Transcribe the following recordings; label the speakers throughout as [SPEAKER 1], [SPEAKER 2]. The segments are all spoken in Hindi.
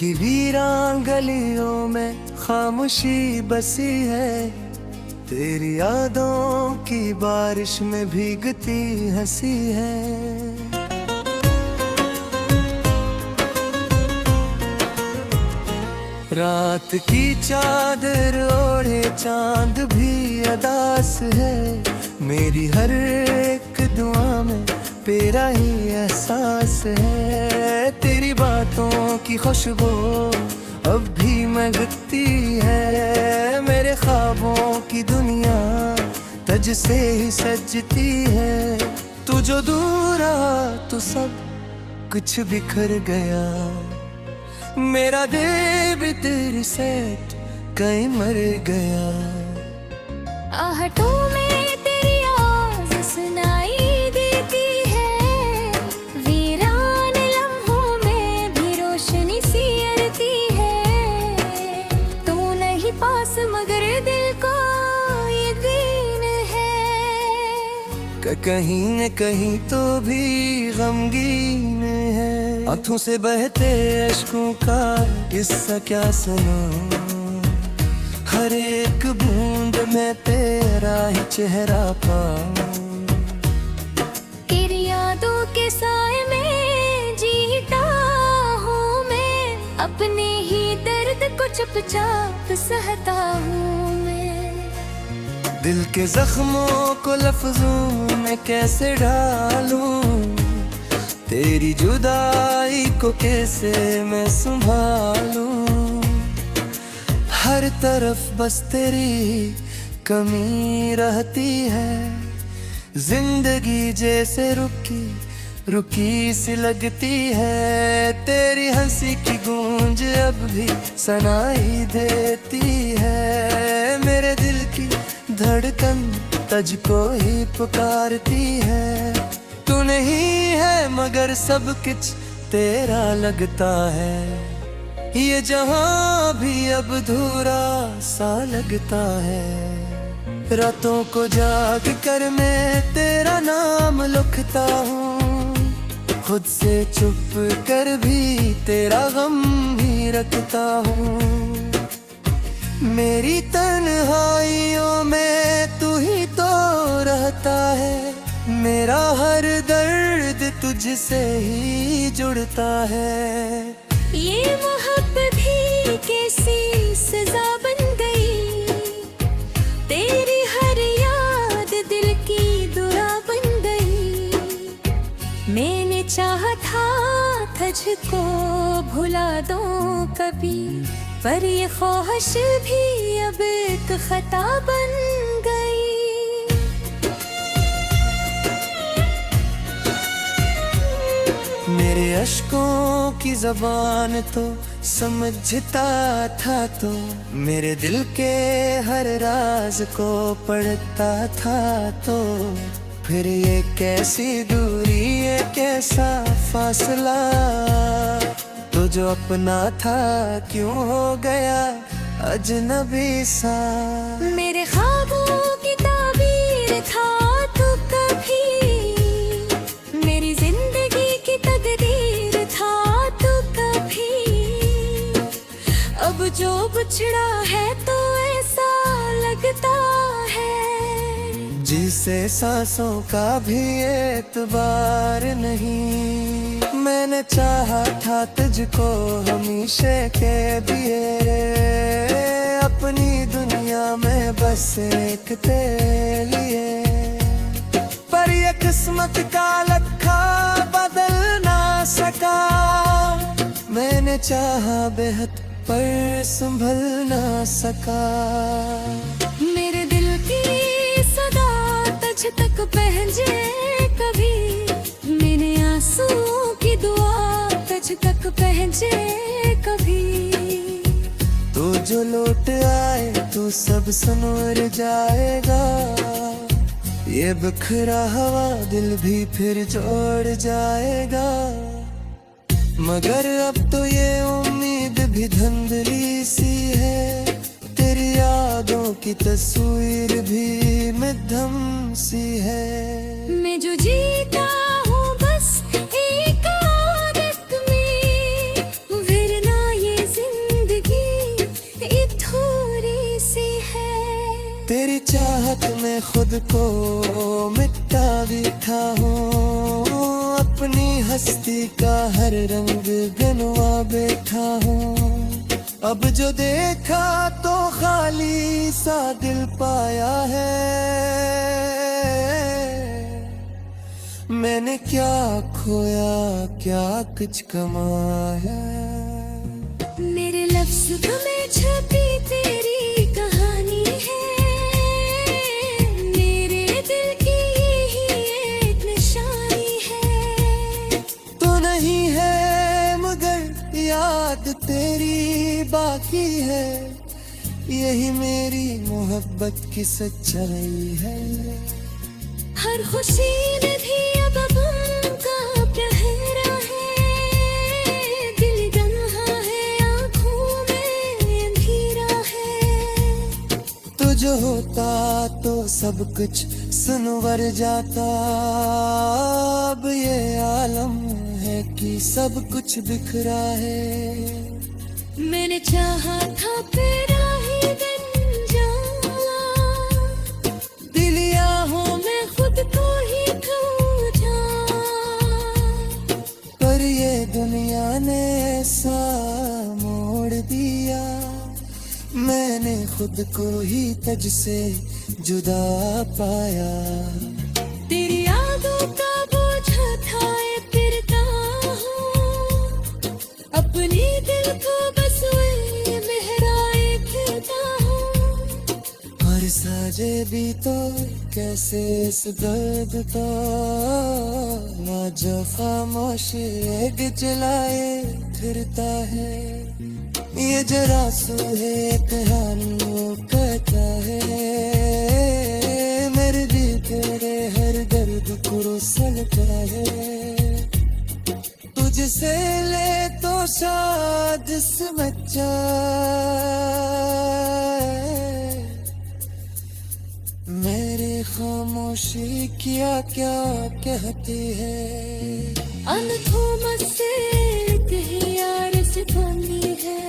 [SPEAKER 1] की वीरान गलियों में खामोशी बसी है, तेरी यादों की बारिश में भीगती हंसी है। रात की चादर ओढ़े चांद भी अदास है, मेरी हर एक दुआ में तेरा ही एहसास है। तेरी बातों की खुशबू अब भी महकती है, मेरे ख्वाबों की दुनिया तुझ से ही सजती है। तू जो दूर रहा तो सब कुछ बिखर गया, मेरा दिल भी तेरी सेठ कहीं मर गया।
[SPEAKER 2] आहटों में तेरी आवाज़ सुनाई देती है, वीरान लम्हों में भी रोशनी सी अरती है। तू नहीं पास मगर दिल को यकीन है,
[SPEAKER 1] कहीं न कहीं तो भी गमगीन है। आँखों से बहते अश्कों का किस्सा क्या सुनाऊं, हर एक बूंद में तेरा ही चेहरा पाऊं।
[SPEAKER 2] तेरी यादों के साए में जीता हूँ मैं, अपने ही दर्द को चुपचाप सहता हूँ मैं।
[SPEAKER 1] दिल के जख्मों को लफ्जों में कैसे डालूं, तेरी जुदाई को कैसे मैं संभालूं। हर तरफ बस तेरी कमी रहती है, जिंदगी जैसे रुकी रुकी सी लगती है। तेरी हंसी की गूंज अब भी सुनाई देती है, मेरे दिल की धड़कन तुझको ही पुकारती है। तू नहीं है मगर सब कुछ तेरा लगता है, ये जहां भी अब अधूरा सा लगता है। रातों को जाग कर मैं तेरा नाम लिखता हूँ, खुद से छुप कर भी तेरा गम भी रखता हूँ। मेरी तन्हाइयों में तू ही तो रहता है, मेरा हर दर्द तुझसे ही जुड़ता है।
[SPEAKER 2] ये मोहब्बत भी कैसी सजा बन गई, तेरी हर याद दिल की दुआ बन गई। मैंने चाहा था तुझको भुला दूं कभी, पर ये ख्वाहिश भी अब एक खता बन गई।
[SPEAKER 1] मेरे अश्कों की ज़बान तो समझता था, तो मेरे दिल के हर राज को पढ़ता था। तो फिर ये कैसी दूरी, ये कैसा फासला, तो जो अपना था क्यों हो गया अजनबी सा।
[SPEAKER 2] मेरे ख्वाबों की ताबीर था तू कभी, मेरी जिंदगी की तकदीर था तू कभी। अब जो बिछड़ा है तो ऐसा लगता है,
[SPEAKER 1] जिसे सांसों का भी एतबार नहीं। मैंने चाहा था तुझको हमेशा के दिए, अपनी दुनिया में बस एक तेरे लिए। पर ये किस्मत का लखा बदल ना सका, मैंने चाहा बेहद पर संभल ना सका।
[SPEAKER 2] मेरे दिल की सदा तुझ तक पहुंचे कभी, मेरे आंसुओं की दुआ तुझ तक पहुंचे कभी।
[SPEAKER 1] तू जो लौट आए तो सब संवर जाएगा, ये बिखरा हुआ दिल भी फिर जोड़ जाएगा। मगर अब तो ये उम्मीद भी धुंधली सी है, तेरी यादों की तस्वीर भी मध्यम सी है।
[SPEAKER 2] मैं जो जीता हूँ बस एक आदत में, फिर ना ये
[SPEAKER 1] खुद को मिटा बैठा हूँ, अपनी हस्ती का हर रंग गिनवा बैठा हूँ। अब जो देखा तो खाली सा दिल पाया है, मैंने क्या खोया क्या कुछ कमाया।
[SPEAKER 2] मेरे लफ्ज़ में छपी तेरी कहानी है, मेरे दिल की यही एक निशानी है।
[SPEAKER 1] तो नहीं है मगर याद तेरी बाकी है, यही मेरी मोहब्बत की सच्चाई है।
[SPEAKER 2] हर खुशी में भी अब गम का पहरा है, दिल तन्हा है, आँखों में अंधेरा है।
[SPEAKER 1] तो जो होता तो सब कुछ सुनवर जाता, अब ये आलम है कि सब कुछ बिखरा है।
[SPEAKER 2] मैंने चाहा था फिर ही दिन जाला,
[SPEAKER 1] दिलिया
[SPEAKER 2] हो मैं खुद को ही खो जाऊं।
[SPEAKER 1] पर ये दुनिया ने ऐसा मोड़ दिया, मैंने खुद को ही तुझ से जुदा पाया।
[SPEAKER 2] तेरी यादों का बोझा उठाए फिरता हूँ, अपने दिल को बस वही महराए फिरता हूँ।
[SPEAKER 1] और साजे भी तो कैसे इस दर्द का ना जफा खामोश एक जलाए फिरता है। ये जरा सो है कहानियों कहता है, मेरे दिल तेरे हर दर्द को सलता है। तुझसे ले तो शाद समझ जाए, मेरी खामोशी क्या क्या कहती है।
[SPEAKER 2] अनथों से कहीं यार से पानी है,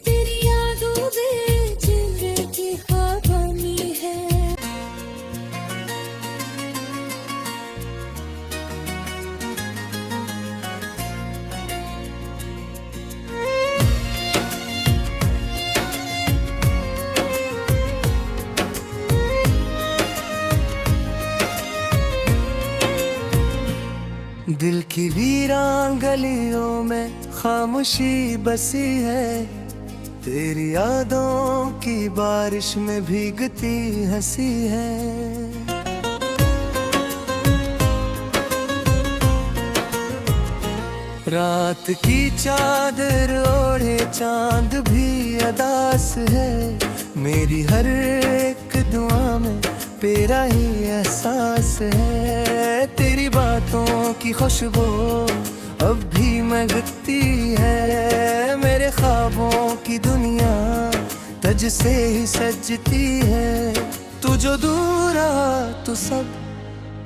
[SPEAKER 2] तेरी यादों में जिंदगी ख्वाबानी है।
[SPEAKER 1] दिल की वीरान गलियों में खामोशी बसी है, तेरी यादों की बारिश में भीगती हंसी है। रात की चादर ओढ़े चांद भी अदास है, मेरी हर एक दुआ में तेरा ही एहसास है। तेरी बातों की खुशबू अब भी महकती है, मेरे ख्वाबों की दुनिया तुझ से ही सजती है। तू जो दूर आ तो सब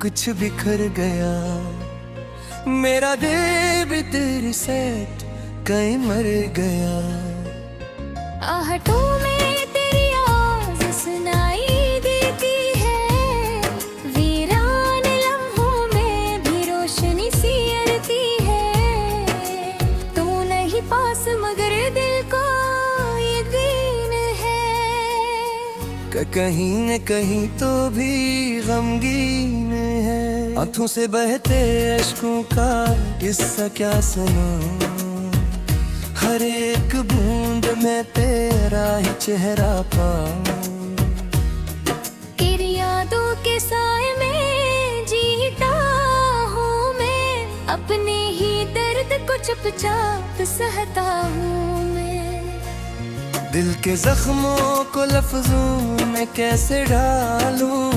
[SPEAKER 1] कुछ बिखर गया, मेरा दिल भी तेरी सेठ कहीं मर गया।
[SPEAKER 2] आहटों में तेरी आवाज़ सुनाई देती है, वीरान लम्हों में भी रोशनी सी अरती है। तू नहीं पास मगर दिल को यकीन है,
[SPEAKER 1] कहीं न कहीं तो भी गमगीन है। आंखों से बहते अश्कों का किस्सा क्या सुनाऊं, हर एक बूंद में तेरा ही चेहरा पाऊं।
[SPEAKER 2] तेरी यादों के साए में जीता हूँ मैं, अपने ही दर्द को चुपचाप सहता हूँ मैं।
[SPEAKER 1] दिल के जख्मों को लफ्जों में कैसे डालूं,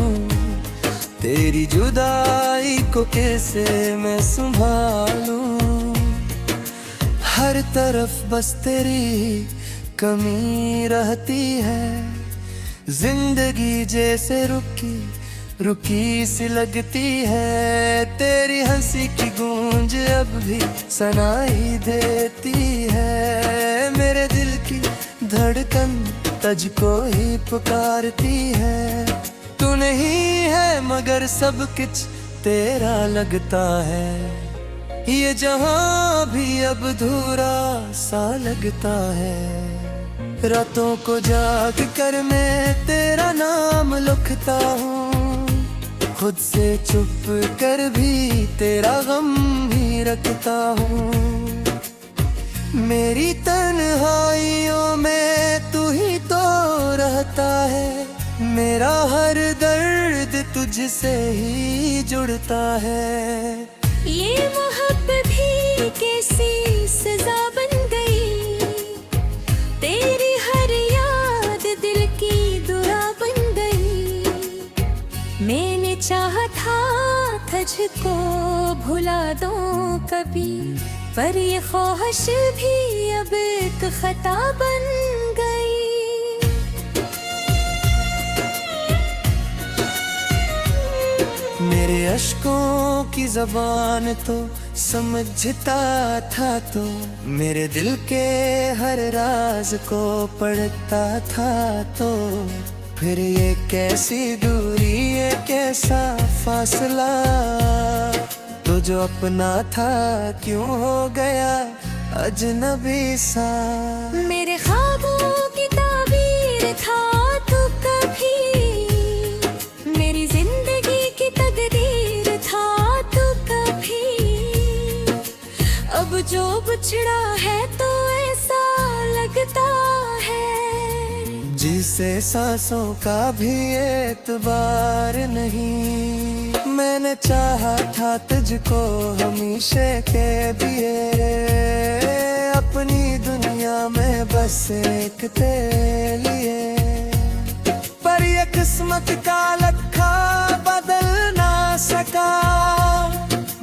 [SPEAKER 1] तेरी जुदाई को कैसे मैं संभालूं। हर तरफ बस तेरी कमी रहती है, जिंदगी जैसे रुकी रुकी सी लगती है। तेरी हंसी की गूंज अब भी सुनाई देती है, मेरे दिल की धड़कन तुझको ही पुकारती है। तू नहीं है मगर सब कुछ तेरा लगता है। ये जहां भी अब अधूरा सा लगता है। रातों को जाग कर मैं तेरा नाम लिखता हूँ, खुद से छुप कर भी तेरा गम ही रखता हूँ। मेरी तन्हाइयों में तू ही तो रहता है, मेरा हर दर्द तुझसे ही जुड़ता है।
[SPEAKER 2] ये मोहब्बत भी कैसी सजा बन गई, तेरी हर याद दिल की दुआ बन गई। मैंने चाहा था तुझको भुला दूं कभी, पर ये ख्वाहिश भी अब एक खता बन गई।
[SPEAKER 1] मेरे अश्कों की ज़बान तो समझता था तो, मेरे दिल के हर राज को पढ़ता था तो। फिर ये कैसी दूरी, ये कैसा फासला, तो जो अपना था क्यों हो गया अजनबी सा।
[SPEAKER 2] मेरे ख्वाबों की ताबीर था तू कभी, मेरी जिंदगी की तकदीर था तू कभी। अब जो बिछड़ा है तो ऐसा लगता है,
[SPEAKER 1] जिसे सांसों का भी एतबार नहीं। मैंने चाहा था तुझको हमेशा के लिए, अपनी दुनिया में बस एक तेरे लिए। पर ये किस्मत का लखा बदल ना सका,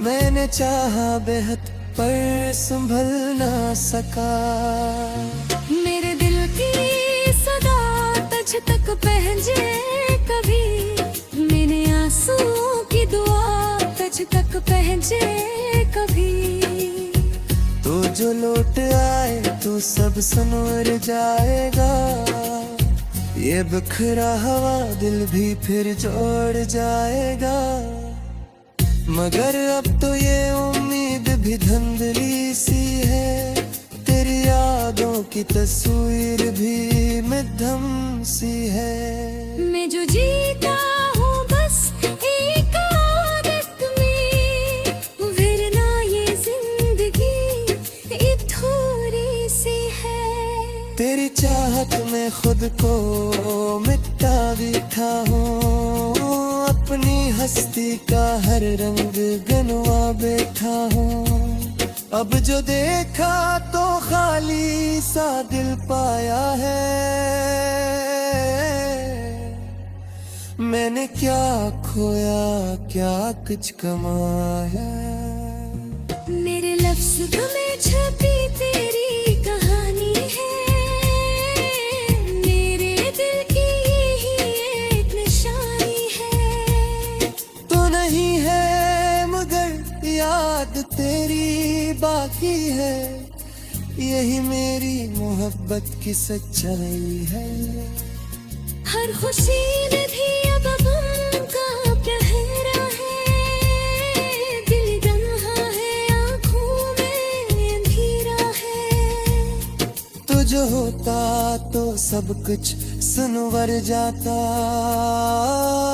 [SPEAKER 1] मैंने चाहा बेहद पर संभल ना सका।
[SPEAKER 2] मेरे दिल की सदा तुझ तक पहुंचे कभी, मैंने आंसुओं की दुआ तुझ तक पहुंचे कभी।
[SPEAKER 1] तो जो लौट आए तो सब संवर जाएगा, ये बिखरा हुआ दिल भी फिर जोड़ जाएगा। मगर अब तो ये उम्मीद भी धुंधली सी है, तेरी यादों की तस्वीर भी मध्यम सी है।
[SPEAKER 2] मैं जो जीता हूँ बस एक आदत में, वरना ये जिंदगी एक थोड़ी सी है।
[SPEAKER 1] तेरी चाहत में खुद को मिटा बैठा हूँ, अपनी हस्ती का हर रंग गनवा बैठा हूँ। अब जो देखा तो खाली सा दिल पाया है, मैंने क्या खोया क्या कुछ कमाया।
[SPEAKER 2] मेरे लफ्ज़ में छपी तेरी कहानी है, मेरे दिल की यही एक निशानी है।
[SPEAKER 1] तो नहीं है मगर याद तेरी बाकी है, यही मेरी मोहब्बत की सच्चाई है।
[SPEAKER 2] हर खुशी में भी अब गम का पहरा है, दिल तन्हा है आँखों में अंधेरा है।
[SPEAKER 1] तुझ होता तो सब कुछ सुनवर जाता,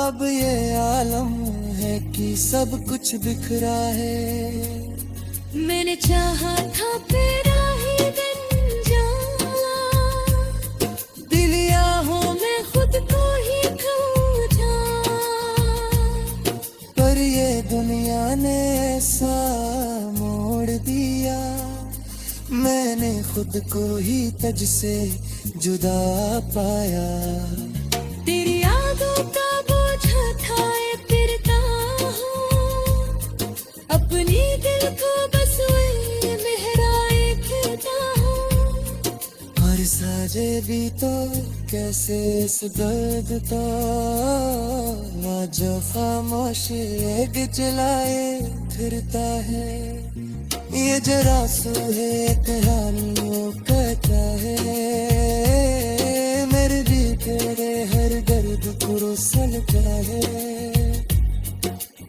[SPEAKER 1] अब ये आलम है कि सब कुछ बिखरा है।
[SPEAKER 2] मैंने चाहा था तेरा ही बन जाऊं, दिलिया हो मैं खुद को ही खो जाऊं।
[SPEAKER 1] पर ये दुनिया ने ऐसा मोड़ दिया, मैंने खुद को ही तुझसे जुदा पाया।
[SPEAKER 2] तेरी यादों का बोझ उठाए फिरता हूँ, अपनी दिल को बस वही महराए फिरता हूँ।
[SPEAKER 1] हर साजे भी तो कैसे इस दर्द का, जो खामोश एक जलाए फिरता है। ये जरा सू है कहानियों कहता है, मेरे भी तेरे हर दर्द टुकड़ों से निकला है।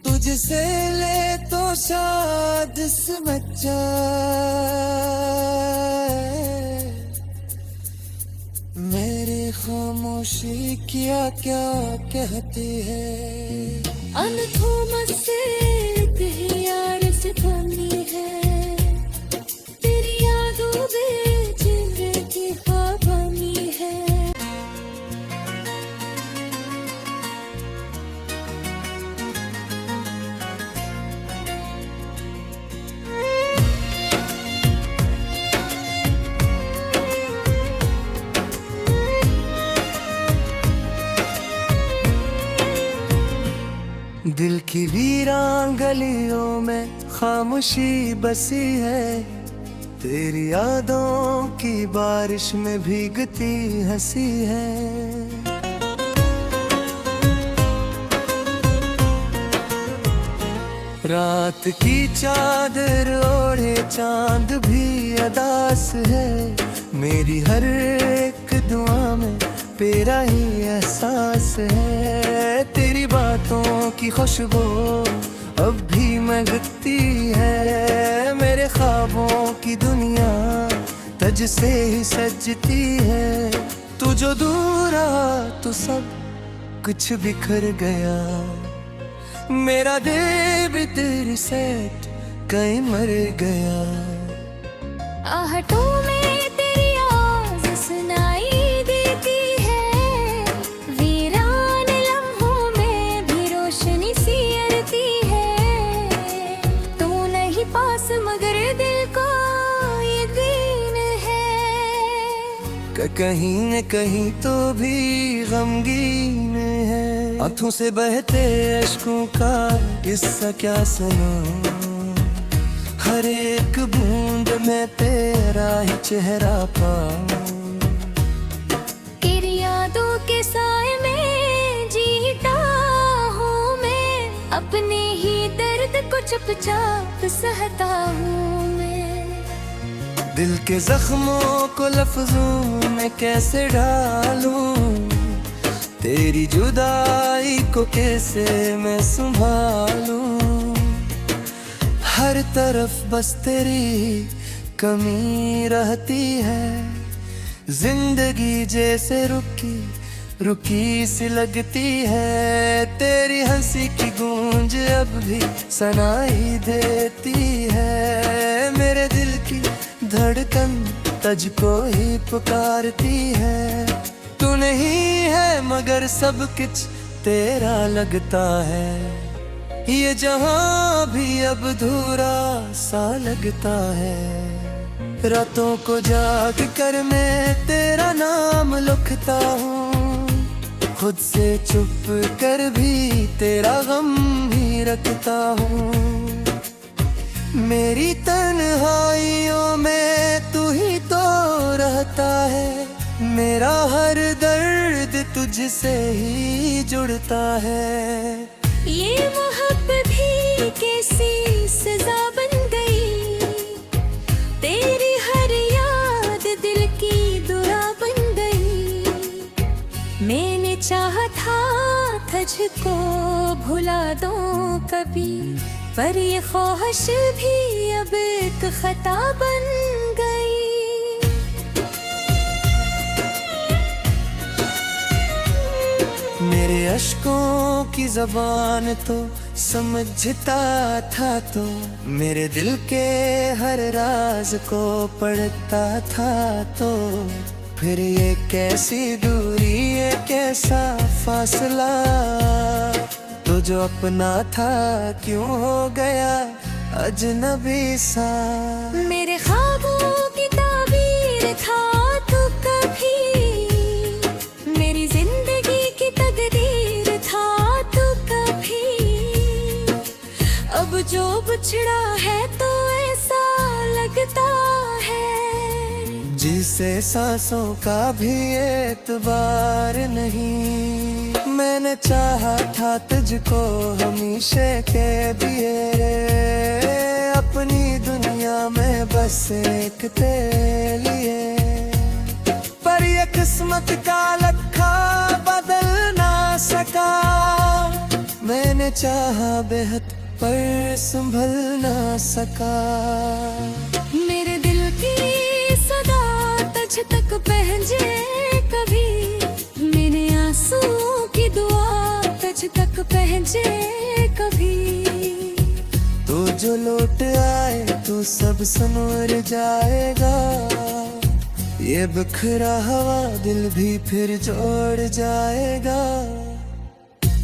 [SPEAKER 1] तुझसे ले तो शायद समझ जाए मेरी खामोशी क्या क्या कहती है।
[SPEAKER 2] अनथों से कहीं यार से कमी है, तेरी यादों में जिंदगी ख्वाबानी है।
[SPEAKER 1] दिल की वीरान गलियों में खामोशी बसी है, तेरी यादों की बारिश में भीगती हंसी है। रात की चादर ओढ़े चांद भी अदास है, मेरी हर एक दुआ में तेरा ही एहसास है। तेरी बातों की खुशबू अब भी महकती है, मेरे ख्वाबों की दुनिया तुझ से ही सजती है। तू जो दूर रहा तो सब कुछ बिखर गया, मेरा दिल भी तेरी सेठ कहीं मर गया।
[SPEAKER 2] आहटों में तेरी आवाज़ सुनाई देती है, वीरान लम्हों में भी रोशनी सी अरती है। तू नहीं पास मगर दिल को यकीन है,
[SPEAKER 1] कहीं न कहीं तो भी गमगीन है। आंखों से बहते अश्कों का किस्सा क्या सुनाऊं, हर एक बूंद में तेरा ही चेहरा पाऊं।
[SPEAKER 2] तेरी यादों के साए में जीता हूँ मैं, अपने ही दर्द को चुपचाप सहता हूँ मैं।
[SPEAKER 1] दिल के जख्मों को लफ्जों में कैसे डालूं, तेरी जुदाई को कैसे मैं संभालूं। हर तरफ बस तेरी कमी रहती है, जिंदगी जैसे रुकी रुकी सी लगती है। तेरी हंसी की गूंज अब भी सुनाई देती है, मेरे दिल की धड़कन तुझको ही पुकारती है। तू नहीं है मगर सब कुछ तेरा लगता है, ये जहां भी अब अधूरा सा लगता है। रातों को जाग कर मैं तेरा नाम लिखता हूँ, खुद से छुप कर भी तेरा गम भी रखता हूँ। मेरी तन्हाइयों में तू ही तो रहता है, मेरा हर दर्द तुझसे ही जुड़ता है।
[SPEAKER 2] ये मोहब्बत भी कैसी सजा बन गई, तेरी हर याद दिल की दुआ बन गई। मैंने चाहा था तुझको भुला दूं कभी, पर ये ख्वाहिश भी अब एक खता बन गई।
[SPEAKER 1] मेरे अश्कों की ज़बान तो समझता था, तो मेरे दिल के हर राज को पढ़ता था। तो फिर ये कैसी दूरी, ये कैसा फासला, तो जो अपना था क्यों हो गया अजनबी सा।
[SPEAKER 2] मेरे ख्वाबों की ताबीर था तू कभी, मेरी जिंदगी की तकदीर था तू कभी। अब जो बिछड़ा है तो ऐसा लगता है,
[SPEAKER 1] जिसे सांसों का भी एतबार नहीं। मैंने चाहा था तुझको हमेशा के दिए, अपनी दुनिया में बस एक तेरे लिए। पर ये किस्मत का लखा बदल ना मैंने चाहा बेहद पर संभल ना सका।
[SPEAKER 2] मेरे दिल की सदा तुझ तक पहुंचे कभी, मेरे आंसुओं की दुआ तुझ तक पहुंचे कभी।
[SPEAKER 1] तो जो लौट आए तो सब संवर जाएगा, ये बिखरा हुआ दिल भी फिर जोड़ जाएगा।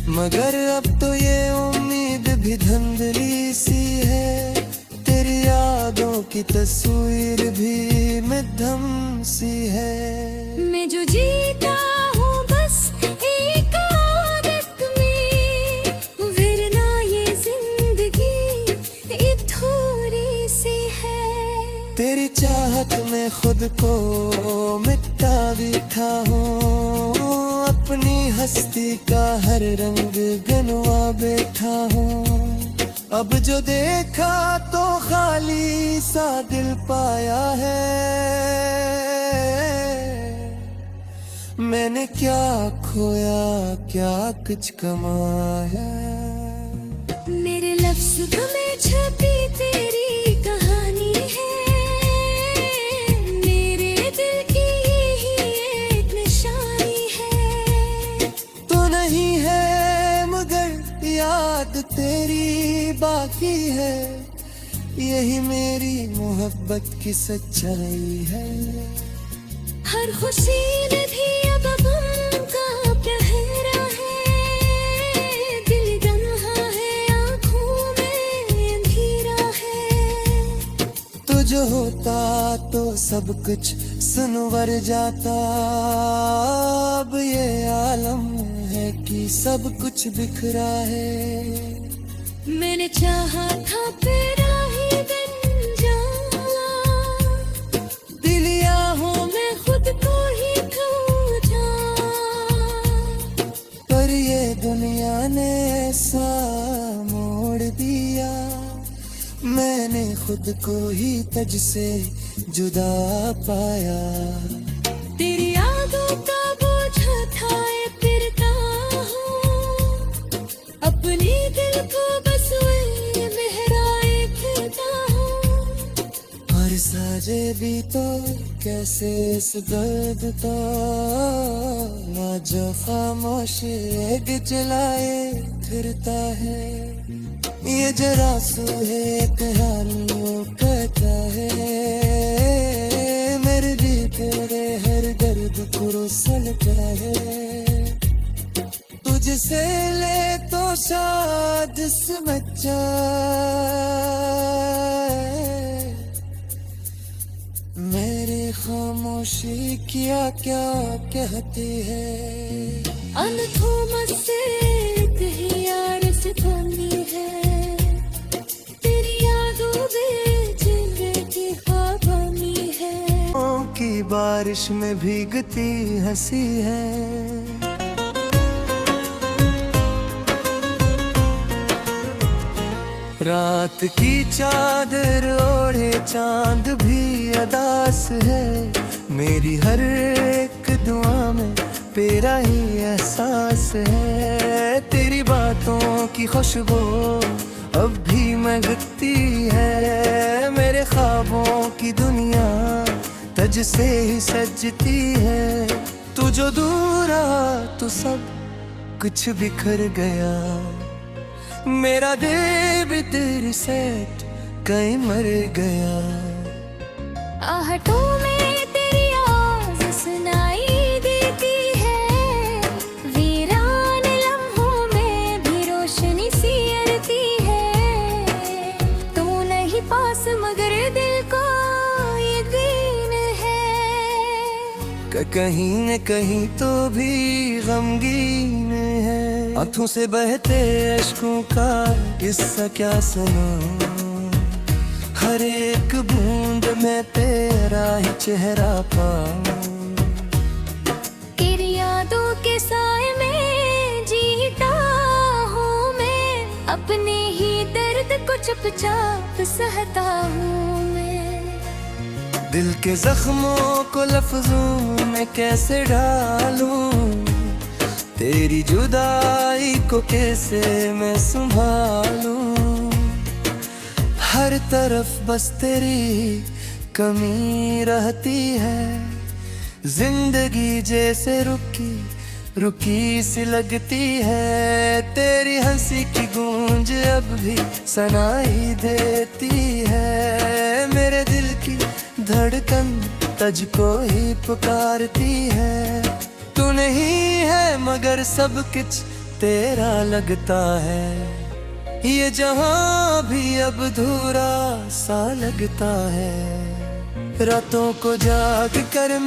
[SPEAKER 1] मगर अब तो ये उम्मीद भी धुंधली सी है, तेरी यादों की तस्वीर भी मध्यम सी है।
[SPEAKER 2] मैं जो जीता हूँ बस एक आदत में, वरना ये जिंदगी अधूरी सी है।
[SPEAKER 1] तेरी चाहत में खुद को मिटा बैठा हूँ, अपनी हस्ती का हर रंग गनवा बैठा हूँ। अब जो देखा तो खाली सा दिल पाया है, मैंने क्या खोया क्या कुछ कमाया।
[SPEAKER 2] मेरे लफ्ज़ में छपी तेरी कहानी है, मेरे दिल की ही एक निशानी है।
[SPEAKER 1] तो नहीं है मगर याद तेरी बाकी है, यही मेरी मोहब्बत की सच्चाई है।
[SPEAKER 2] हर खुशी में भी अब गम का पहरा है, दिल तन्हा है आँखों में अंधेरा है।
[SPEAKER 1] तो जो होता तो सब कुछ सुनवर जाता, अब ये आलम है कि सब कुछ बिखरा है।
[SPEAKER 2] मैंने चाहा था तेरा ही बन जाऊं, दिलियाहों में खुद को ही खो जाऊं।
[SPEAKER 1] पर ये दुनिया ने ऐसा मोड़ दिया, मैंने खुद को ही तुझसे जुदा पाया।
[SPEAKER 2] तेरी यादों का बोझ उठाए फिरता हूँ, अपने दिल को बस वही बहराए फिरता हूँ।
[SPEAKER 1] और साजे भी तो कैसे इस दर्द का, ना जो खामोश एक जलाए फिरता है। ये जरा सू है कहानियों कहता है, मेरे भी तेरे हर दर्द को सलता है। तुझसे ले तो शायद समझ जाए, मेरी खामोशी क्या क्या कहती है।
[SPEAKER 2] अनथों से कहीं यार से बनी है, तेरी यादों में जिंदगी ख्वाबानी है।
[SPEAKER 1] की बारिश में भीगती हंसी है, रात की चादर ओढ़े चांद भी अदास है। मेरी हर एक दुआ में तेरा ही एहसास है। तेरी बातों की खुशबू अब भी महकती है, मेरे ख्वाबों की दुनिया तुझसे ही सजती है। तू जो दूर आ तो सब कुछ बिखर गया, मेरा दिल भी तेरी सेठ कहीं मर गया।
[SPEAKER 2] आहटों में तेरी आवाज़ सुनाई देती है, वीरान लम्हों में भी रोशनी सी अरती है। तू नहीं पास मगर दिल को यकीन है,
[SPEAKER 1] कहीं न कहीं तो भी गमगीन है। आँखों से बहते अश्कों का किस्सा क्या सुनाऊं, हर एक बूंद में तेरा ही चेहरा पाऊं।
[SPEAKER 2] तेरी यादों के साए में जीता हूँ मैं, अपने ही दर्द को चुपचाप सहता हूँ मैं।
[SPEAKER 1] दिल के जख्मों को लफ्जों में कैसे डालूं, तेरी जुदाई को कैसे मैं संभालूं, हर तरफ बस तेरी कमी रहती है। जिंदगी जैसे रुकी रुकी सी लगती है, तेरी हंसी की गूंज अब भी सुनाई देती है। मेरे दिल की धड़कन तुझको ही पुकारती है। तू नहीं है मगर सब कुछ तेरा लगता है। ये जहां भी अब अधूरा सा लगता है। रातों को जाग कर